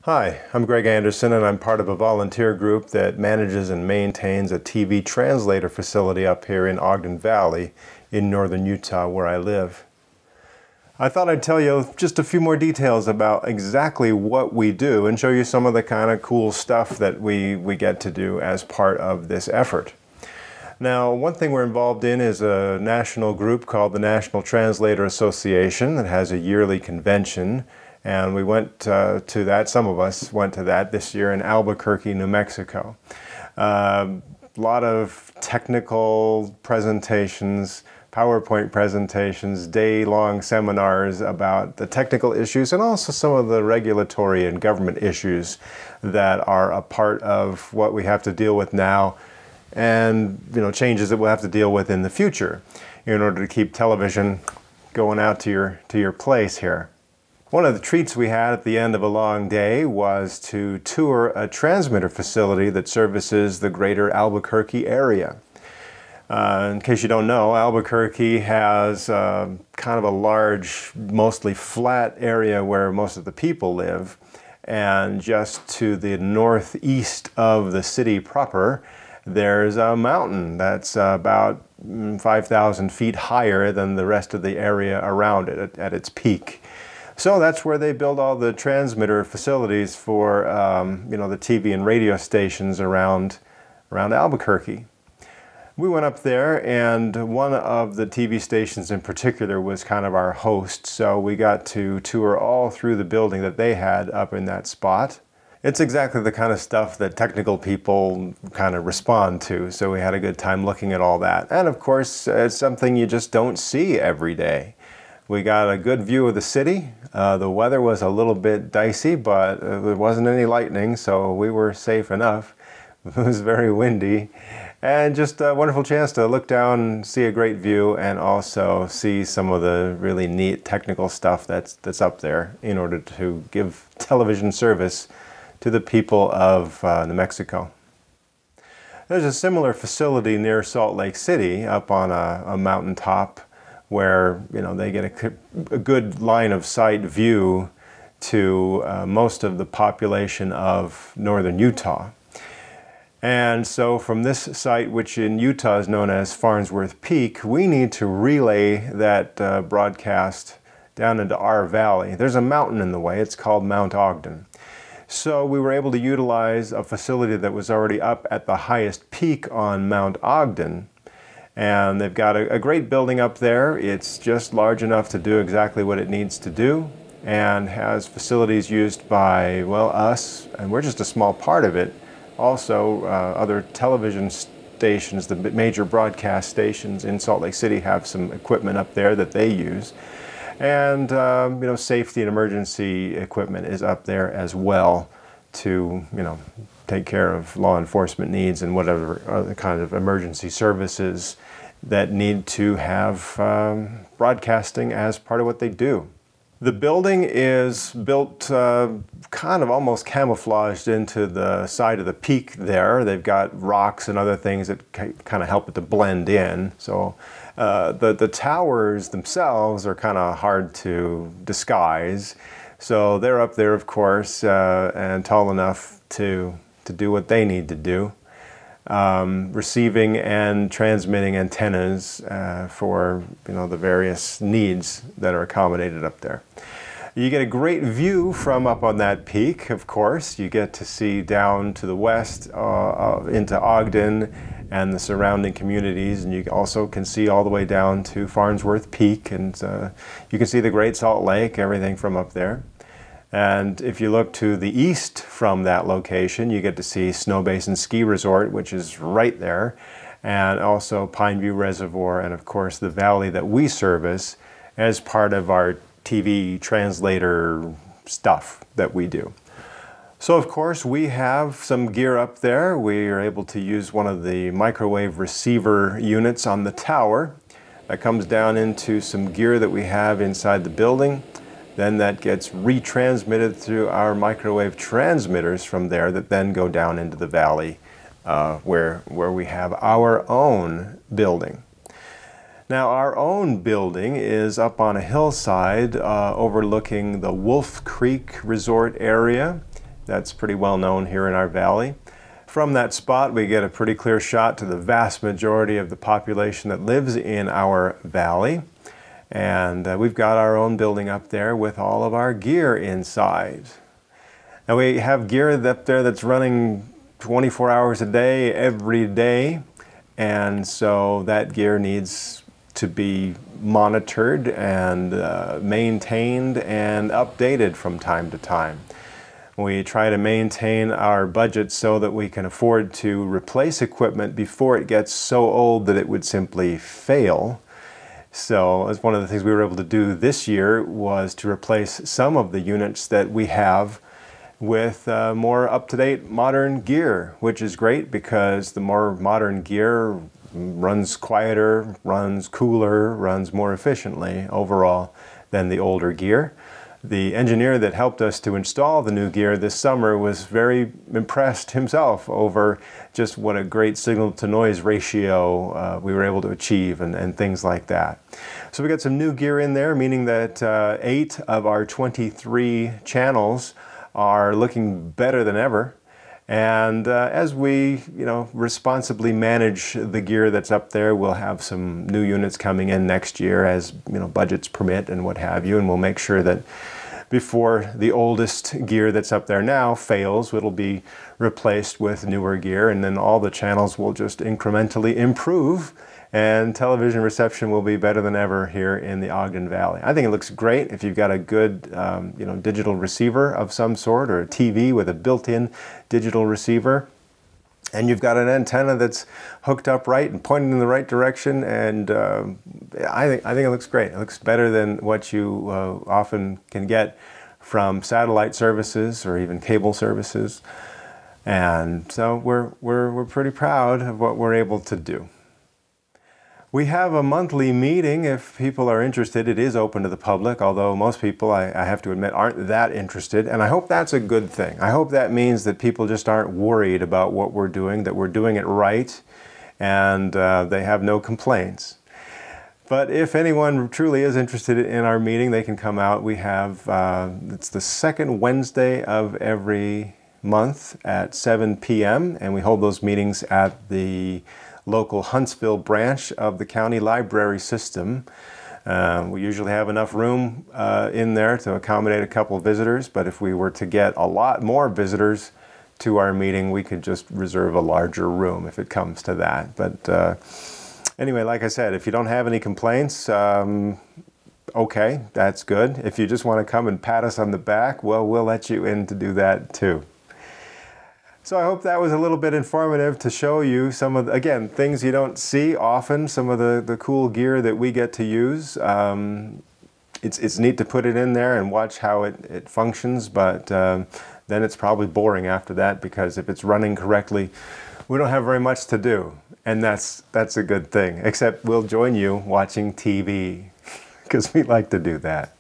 Hi, I'm Greg Anderson and I'm part of a volunteer group that manages and maintains a TV translator facility up here in Ogden Valley in northern Utah where I live. I thought I'd tell you just a few more details about exactly what we do and show you some of the kind of cool stuff that we get to do as part of this effort. Now, one thing we're involved in is a national group called the National Translator Association that has a yearly convention. And we went to that, some of us went to that this year in Albuquerque, New Mexico. A lot of technical presentations, PowerPoint presentations, day-long seminars about the technical issues and also some of the regulatory and government issues that are a part of what we have to deal with now and changes that we'll have to deal with in the future in order to keep television going out to your place here. One of the treats we had at the end of a long day was to tour a transmitter facility that services the greater Albuquerque area. In case you don't know, Albuquerque has kind of a large, mostly flat area where most of the people live. And just to the northeast of the city proper, there's a mountain that's about 5,000 feet higher than the rest of the area around it at its peak. So that's where they build all the transmitter facilities for the TV and radio stations around Albuquerque. We went up there, and one of the TV stations in particular was kind of our host, so we got to tour all through the building that they had up in that spot. It's exactly the kind of stuff that technical people kind of respond to, so we had a good time looking at all that. And of course, it's something you just don't see every day. We got a good view of the city. The weather was a little bit dicey, but there wasn't any lightning, so we were safe enough. It was very windy, and just a wonderful chance to look down and see a great view and also see some of the really neat technical stuff that's up there in order to give television service to the people of New Mexico. There's a similar facility near Salt Lake City up on a mountaintop where they get a good line of sight view to most of the population of northern Utah. And so from this site, which in Utah is known as Farnsworth Peak, we need to relay that broadcast down into our valley. There's a mountain in the way. It's called Mount Ogden. So we were able to utilize a facility that was already up at the highest peak on Mount Ogden. And they've got a great building up there. It's just large enough to do exactly what it needs to do and has facilities used by, well, us, and we're just a small part of it. Also, other television stations, the major broadcast stations in Salt Lake City have some equipment up there that they use. And, safety and emergency equipment is up there as well to, take care of law enforcement needs and whatever other kind of emergency services that need to have broadcasting as part of what they do. The building is built kind of almost camouflaged into the side of the peak there. They've got rocks and other things that kind of help it to blend in. So the towers themselves are kind of hard to disguise. So they're up there, of course, and tall enough to do what they need to do, receiving and transmitting antennas for the various needs that are accommodated up there. You get a great view from up on that peak, of course. You get to see down to the west into Ogden and the surrounding communities, and you also can see all the way down to Farnsworth Peak, and you can see the Great Salt Lake, everything from up there. And if you look to the east from that location, you get to see Snow Basin Ski Resort, which is right there, and also Pine View Reservoir, and of course the valley that we service as part of our TV translator stuff that we do. So of course we have some gear up there. We are able to use one of the microwave receiver units on the tower that comes down into some gear that we have inside the building. Then that gets retransmitted through our microwave transmitters from there that then go down into the valley where we have our own building. Now our own building is up on a hillside overlooking the Wolf Creek Resort area that's pretty well known here in our valley. From that spot, we get a pretty clear shot to the vast majority of the population that lives in our valley. And we've got our own building up there with all of our gear inside. Now we have gear up there that's running 24 hours a day, every day. And so that gear needs to be monitored and maintained and updated from time to time. We try to maintain our budget so that we can afford to replace equipment before it gets so old that it would simply fail. So as one of the things we were able to do this year was to replace some of the units that we have with more up-to-date modern gear, which is great because the more modern gear runs quieter, runs cooler, runs more efficiently overall than the older gear. The engineer that helped us to install the new gear this summer was very impressed himself over just what a great signal-to-noise ratio we were able to achieve and things like that. So we got some new gear in there, meaning that 8 of our 23 channels are looking better than ever. And as we, responsibly manage the gear that's up there, we'll have some new units coming in next year as, budgets permit and what have you. And we'll make sure that before the oldest gear that's up there now fails, it'll be replaced with newer gear. And then all the channels will just incrementally improve. And television reception will be better than ever here in the Ogden Valley. I think it looks great if you've got a good, digital receiver of some sort, or a TV with a built-in digital receiver, and you've got an antenna that's hooked up right and pointing in the right direction. And I think it looks great. It looks better than what you often can get from satellite services or even cable services. And so we're pretty proud of what we're able to do. We have a monthly meeting if people are interested. It is open to the public, although most people, I have to admit, aren't that interested. And I hope that's a good thing. I hope that means that people just aren't worried about what we're doing, that we're doing it right, and they have no complaints. But if anyone truly is interested in our meeting, they can come out. We have, it's the second Wednesday of every month at 7 p.m. and we hold those meetings at the local Huntsville branch of the county library system. We usually have enough room in there to accommodate a couple of visitors, but if we were to get a lot more visitors to our meeting, we could just reserve a larger room if it comes to that. But anyway, like I said, if you don't have any complaints, okay, that's good. If you just want to come and pat us on the back, well, we'll let you in to do that too. So I hope that was a little bit informative to show you some of, again, things you don't see often, some of the cool gear that we get to use. It's neat to put it in there and watch how it functions, but then it's probably boring after that, because if it's running correctly, we don't have very much to do. And that's a good thing, except we'll join you watching TV, because we like to do that.